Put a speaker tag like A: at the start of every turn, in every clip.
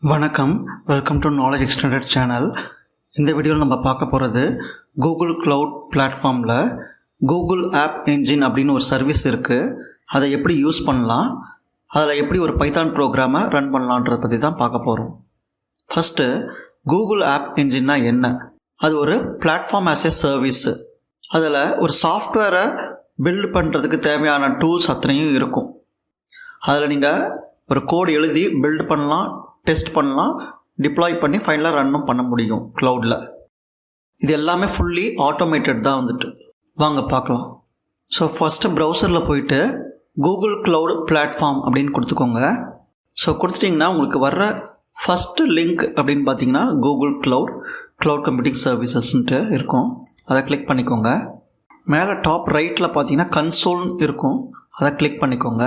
A: வணக்கம், welcome to knowledge extended channel. இந்த வீடியோவில் நம்ம பார்க்க போகிறது கூகுள் க்ளவுட் பிளாட்ஃபார்மில் கூகுள் ஆப் என்ஜின் அப்படின்னு ஒரு சர்வீஸ் இருக்குது. அதை எப்படி யூஸ் பண்ணலாம், அதில் எப்படி ஒரு பைத்தான் ப்ரோக்ராமை ரன் பண்ணலான்றதை பற்றி தான் பார்க்க போகிறோம். ஃபஸ்ட்டு, கூகுள் ஆப் என்ஜின்னா என்ன? அது ஒரு பிளாட்ஃபார்ம் ஆஸ் எ சர்வீஸு. அதில் ஒரு சாஃப்ட்வேரை பில்டு பண்ணுறதுக்கு தேவையான டூல்ஸ் அத்தனையும் இருக்கும். அதில் நீங்கள் ஒரு கோடு எழுதி பில்டு பண்ணலாம், டெஸ்ட் பண்ணலாம், டிப்ளாய் பண்ணி ஃபைனலாக ரன்னும் பண்ண முடியும் க்ளவுடில். இது எல்லாமே ஃபுல்லி ஆட்டோமேட்டட் தான் வந்துட்டு. வாங்க பார்க்கலாம். ஸோ ஃபஸ்ட்டு ப்ரௌசரில் போயிட்டு கூகுள் க்ளவுட் பிளாட்ஃபார்ம் அப்படின்னு கொடுத்துக்கோங்க. ஸோ கொடுத்துட்டிங்கன்னா உங்களுக்கு வர்ற ஃபஸ்ட்டு லிங்க் அப்படின்னு பார்த்தீங்கன்னா கூகுள் க்ளவுட் கம்ப்யூட்டிங் சர்வீசஸ்ன்ட்டு இருக்கும். அதை கிளிக் பண்ணிக்கோங்க. மேலே டாப் ரைட்டில் பார்த்தீங்கன்னா கன்சோல் இருக்கும், அதை கிளிக் பண்ணிக்கோங்க.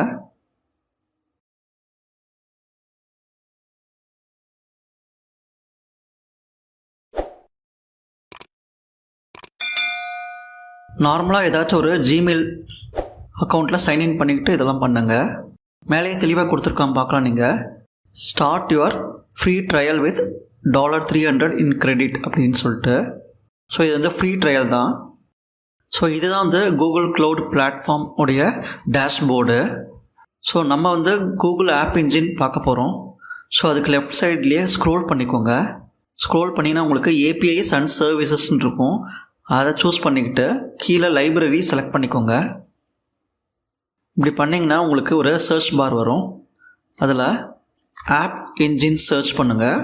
A: நார்மலாக ஏதாச்சும் ஒரு ஜிமெயில் அக்கௌண்ட்டில் சைன்இன் பண்ணிக்கிட்டு இதெல்லாம் பண்ணுங்கள். மேலேயே தெளிவாக கொடுத்துருக்காம பார்க்கலாம். நீங்கள் start your free trial with $300 in credit அப்படின்னு சொல்லிட்டு. ஸோ இது வந்து ஃப்ரீ ட்ரையல் தான். ஸோ இதுதான் வந்து கூகுள் க்ளவுட் பிளாட்ஃபார்ம் உடைய டேஷ்போர்டு. ஸோ நம்ம வந்து கூகுள் ஆப் என்ஜின் பார்க்க போகிறோம். ஸோ அதுக்கு லெஃப்ட் சைட்லேயே ஸ்க்ரோல் பண்ணிக்கோங்க. ஸ்க்ரோல் பண்ணிங்கன்னா உங்களுக்கு ஏபிஐஸ் அண்ட் சர்வீசஸ்ன்னு இருக்கும். அதை சூஸ் பண்ணிக்கிட்டு கீழே லைப்ரரி செலக்ட் பண்ணிக்கோங்க. இப்படி பண்ணிங்கன்னா உங்களுக்கு ஒரு சர்ச் பார் வரும். அதில் ஆப் என்ஜின் சர்ச் பண்ணுங்கள்.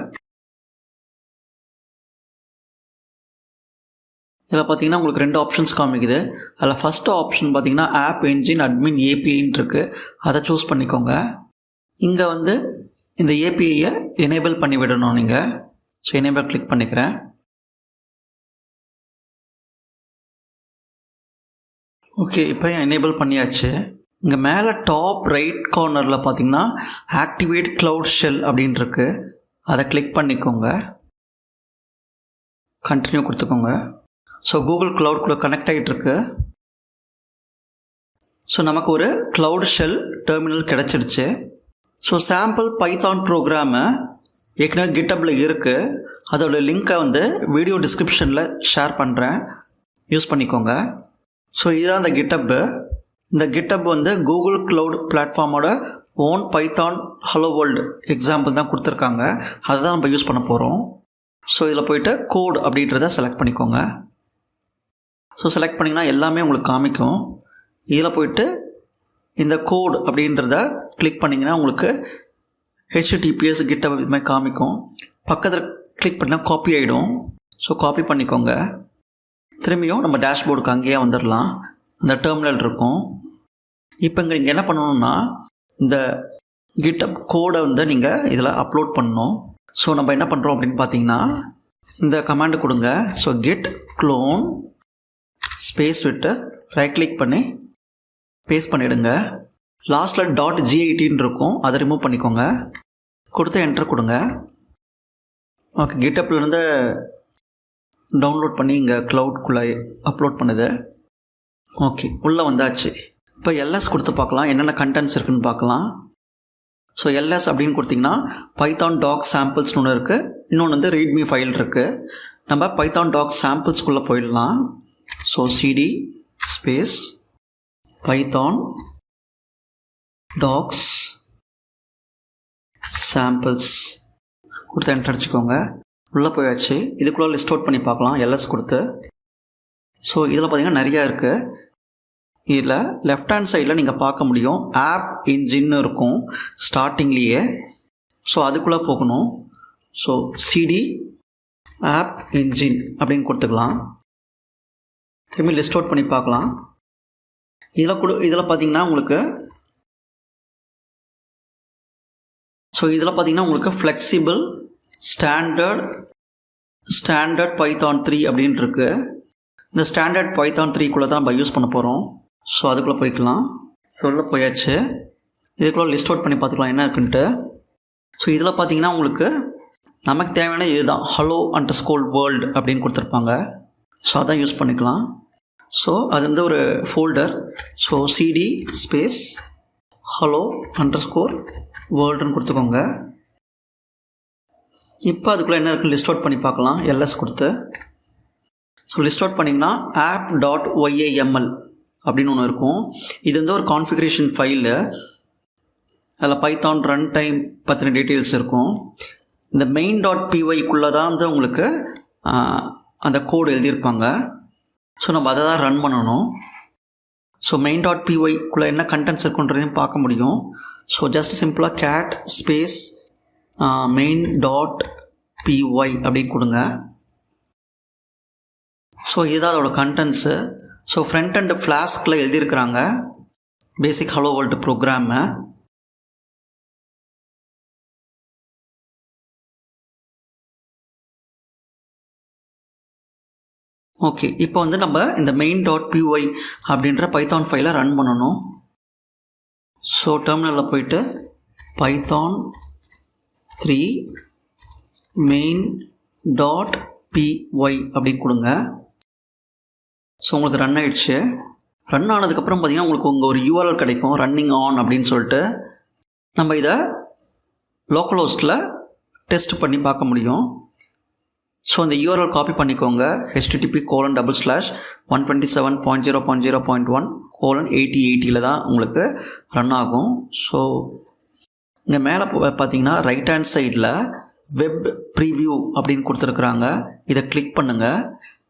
A: இதில் பார்த்தீங்கன்னா உங்களுக்கு 2 ஆப்ஷன்ஸ் காமிக்குது. அதில் ஃபஸ்ட்டு ஆப்ஷன் பார்த்தீங்கன்னா ஆப் என்ஜின் அட்மின் ஏபிஐன்னு இருக்குது. அதை சூஸ் பண்ணிக்கோங்க. இங்கே வந்து இந்த ஏபிஐயை எனேபிள் பண்ணி விடணும் நீங்கள். ஸோ எனேபிள் கிளிக் பண்ணிக்கிறேன். ஓகே, இப்போ எனேபிள் பண்ணியாச்சு. இங்கே மேலே டாப் ரைட் கார்னரில் பார்த்தீங்கன்னா ஆக்டிவேட் க்ளவுட் ஷெல் அப்படின்னு இருக்கு. அதை கிளிக் பண்ணிக்கோங்க. கண்டினியூ கொடுத்துக்கோங்க. ஸோ கூகுள் க்ளவுட்குள்ளே கனெக்ட் ஆகிட்டுருக்கு. ஸோ நமக்கு ஒரு க்ளவுட் ஷெல் டெர்மினல் கிடச்சிருச்சு. ஸோ சாம்பிள் பைத்தான் ப்ரோக்ராமை ஏற்கனவே கிட்டப்பில் இருக்குது. அதோட லிங்க்கை வந்து வீடியோ டிஸ்கிரிப்ஷனில் ஷேர் பண்ணுறேன், யூஸ் பண்ணிக்கோங்க. ஸோ இதுதான் இந்த கிட்டப்பு. இந்த கிட்டப் வந்து கூகுள் க்ளவுட் பிளாட்ஃபார்மோட own Python hello world example தான் கொடுத்துருக்காங்க. அதை தான் நம்ம யூஸ் பண்ண போகிறோம். ஸோ இதில் போய்ட்டு கோட் அப்படின்றத செலக்ட் பண்ணிக்கோங்க. ஸோ செலக்ட் பண்ணிங்கன்னா எல்லாமே உங்களுக்கு காமிக்கும். இதில் போய்ட்டு இந்த கோட் அப்படின்றத கிளிக் பண்ணிங்கன்னா உங்களுக்கு HTTPS கிட்டப் இது மாதிரி காமிக்கும். பக்கத்தில் கிளிக் பண்ணால் காப்பி ஆகிடும். ஸோ காப்பி பண்ணிக்கோங்க. திரும்பியும் நம்ம டேஷ்போர்டுக்கு அங்கேயே வந்துடலாம். அந்த டெர்மினல் இருக்கும். இப்போ இங்கே நீங்கள் என்ன பண்ணணும்னா இந்த கிட்டப் கோடை வந்து நீங்கள் இதில் அப்லோட் பண்ணணும். ஸோ நம்ம என்ன பண்ணுறோம் அப்படின்னு பார்த்தீங்கன்னா இந்த கமாண்டு கொடுங்க. ஸோ கெட் க்ளோன் ஸ்பேஸ் விட்டு ரைட் கிளிக் பண்ணி பேஸ்ட் பண்ணிவிடுங்க. லாஸ்ட்டில் .g18 இருக்கும், அதை ரிமூவ் பண்ணிக்கோங்க. கொடுத்து என்டர் கொடுங்க. ஓகே, கிட்டப்லேருந்து டவுன்லோட் பண்ணி இங்கே க்ளவுட்குள்ளே அப்லோட் பண்ணுது. ஓகே, உள்ளே வந்தாச்சு. இப்போ எல்எஸ் கொடுத்து பார்க்கலாம், என்னென்ன கண்டென்ட்ஸ் இருக்குதுன்னு பார்க்கலாம். ஸோ எல்எஸ் அப்படின்னு கொடுத்திங்கன்னா பைத்தான் டாக் சாம்பிள்ஸ்னு ஒன்று இருக்குது, இன்னொன்று வந்து ரீட்மி ஃபைல் இருக்குது. நம்ம பைத்தான் டாக் சாம்பிள்ஸ்குள்ளே போயிடலாம். So CD space Python docs samples கொடுத்து என்டர் அடிச்சுக்கோங்க. உள்ளே போயாச்சு. இதுக்குள்ளே லிஸ்ட் அவுட் பண்ணி பார்க்கலாம் எல்எஸ் கொடுத்து. ஸோ இதில் பார்த்தீங்கன்னா நிறையா இருக்குது. இதில் லெஃப்ட் ஹேண்ட் சைடில் நீங்கள் பார்க்க முடியும் ஆப் என்ஜின்னு இருக்கும் ஸ்டார்டிங்லேயே. ஸோ அதுக்குள்ளே போகணும். ஸோ சிடி ஆப் என்ஜின் அப்படின்னு கொடுத்துக்கலாம். திரும்பி லிஸ்ட் அவுட் பண்ணி பார்க்கலாம். இதில் பார்த்தீங்கன்னா உங்களுக்கு உங்களுக்கு ஃப்ளெக்சிபிள் ஸ்டாண்டர்ட் பைத்தான் 3 அப்படின்னு இருக்கு. இந்த ஸ்டாண்டர்ட் பைத்தான் 3குள்ளே தான் நம்ம யூஸ் பண்ண போகிறோம். ஸோ அதுக்குள்ளே போய்க்கலாம். ஸோ உள்ளே போயாச்சு. இதுக்குள்ளே லிஸ்ட் அவுட் பண்ணி பார்த்துக்கலாம் என்ன இருக்குன்ட்டு. ஸோ இதில் பார்த்தீங்கன்னா உங்களுக்கு நமக்கு தேவையான இதுதான் hello_world அப்படின்னு கொடுத்துருப்பாங்க. ஸோ அதான் யூஸ் பண்ணிக்கலாம். ஸோ அது வந்து ஒரு ஃபோல்டர். ஸோ சிடி ஸ்பேஸ் hello_worldன்னு கொடுத்துக்கோங்க. இப்போ அதுக்குள்ளே என்ன இருக்குன்னு லிஸ்ட் அவுட் பண்ணி பார்க்கலாம். எல்எஸ் கொடுத்து ஸோ லிஸ்ட் அவுட் பண்ணிங்கன்னா app.yaml அப்படின்னு ஒன்று இருக்கும். இது வந்து ஒரு கான்ஃபிகரேஷன் ஃபைலு. அதில் பைத்தான் ரன் டைம் பற்றின டீட்டெயில்ஸ் இருக்கும். இந்த main.pyக்குள்ளே தான் வந்து உங்களுக்கு அந்த கோடு எழுதியிருப்பாங்க. ஸோ நம்ம அதை தான் ரன் பண்ணணும். ஸோ main.pyக்குள்ளே என்ன கண்டென்ட்ஸ் இருக்குன்றதையும் பார்க்க முடியும். ஸோ ஜஸ்ட் சிம்பிளாக cat ஸ்பேஸ் main.py அப்படின்னு கொடுங்க. ஸோ இதுதான் அதோட கண்டென்ட்ஸு. ஸோ ஃப்ரண்ட் அண்ட் ஃப்ளாஸ்கில் எழுதியிருக்கிறாங்க பேசிக் ஹலோ வேர்ல்டு ப்ரோக்ராமு. ஓகே, இப்போ வந்து நம்ம இந்த main.py அப்படின்ற பைத்தான் ஃபைலை ரன் பண்ணணும். ஸோ டெர்மினலில் போயிட்டு python 3 main.py அப்படின்னு கொடுங்க. ஸோ உங்களுக்கு ரன் ஆகிடுச்சு. ரன் ஆனதுக்கப்புறம் பார்த்திங்கன்னா உங்களுக்கு உங்கள் ஒரு URL கிடைக்கும், ரன்னிங் ஆன் அப்படின்னு சொல்லிட்டு. நம்ம இதை லோக்கல் ஹோஸ்ட்டில் டெஸ்ட் பண்ணி பார்க்க முடியும். ஸோ இந்த URL காப்பி பண்ணிக்கோங்க. http://127.0.0.1:8080 தான் உங்களுக்கு ரன் ஆகும். ஸோ இங்கே மேலே பார்த்தீங்கன்னா ரைட் ஹேண்ட் சைடில் வெப் ப்ரீவியூ அப்படின்னு கொடுத்துருக்குறாங்க. இதை கிளிக் பண்ணுங்கள்.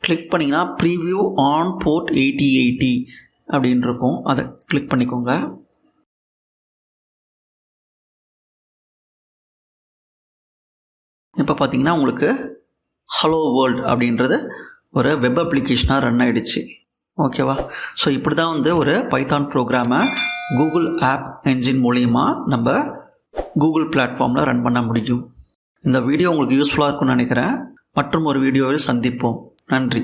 A: கிளிக் பண்ணிங்கன்னா ப்ரீவியூ ஆன் போர்ட் 8080 அப்படின்னு இருக்கும். அதை கிளிக் பண்ணிக்கோங்க. இப்போ பார்த்தீங்கன்னா உங்களுக்கு ஹலோ வேர்ல்டு அப்படின்றது ஒரு வெப் அப்ளிகேஷனாக ரன் ஆகிடுச்சு. ஓகேவா? ஸோ இப்படி தான் வந்து ஒரு பைத்தான் ப்ரோக்ராமை கூகுள் ஆப் என்ஜின் மூலிமா நம்ம கூகுள் பிளாட்ஃபார்மில் ரன் பண்ண முடியும். இந்த வீடியோ உங்களுக்கு யூஸ்ஃபுல்லாக இருக்கும்னு நினைக்கிறேன். மற்றும் ஒரு வீடியோவில் சந்திப்போம். நன்றி.